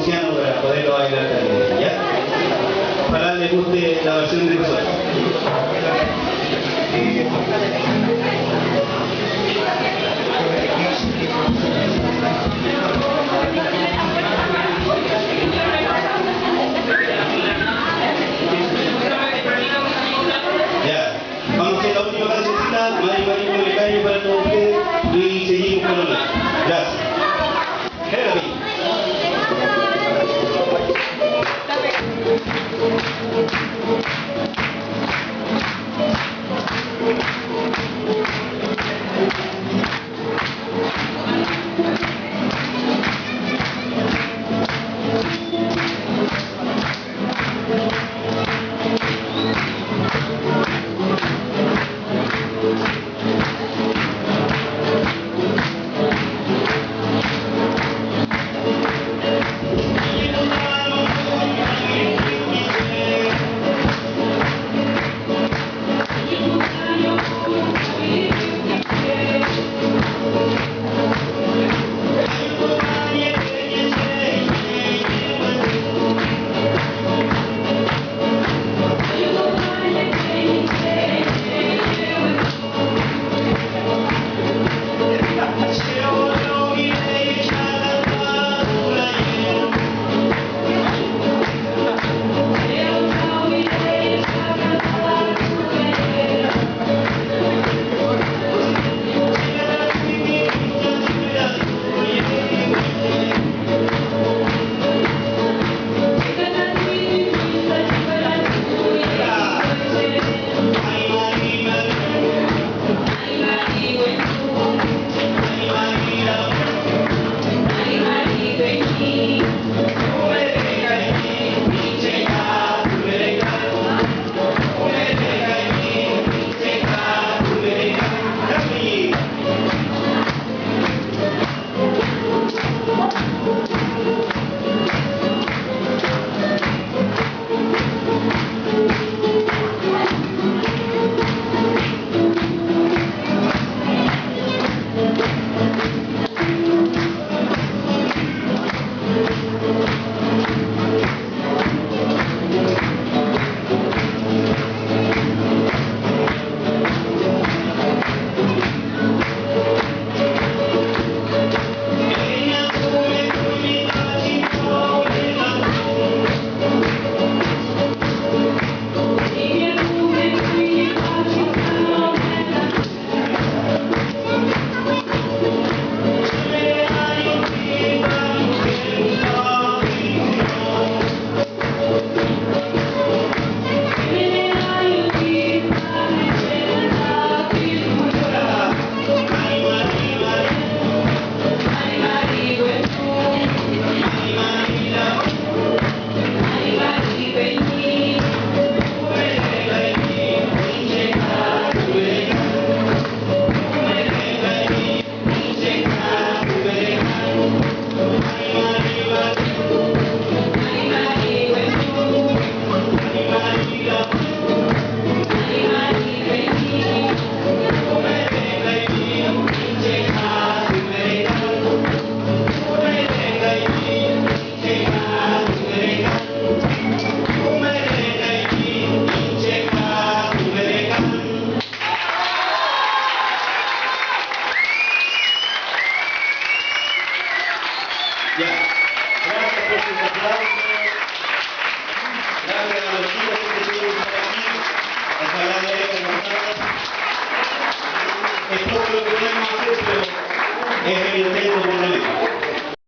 Ponciano para poderlo bailar también, ¿ya? Ojalá les guste la versión de nosotros. Ya, vamos a hacer la última cancioncita, Mari Mari con el caño para todos ustedes y seguimos con los nuestros. Gracias. Hello. Ya. Gracias por sus aplausos. Gracias a los chicos que estuvieron por aquí. Ojalá les haya gustado. Es poco lo que podemos hacer, pero es el intento.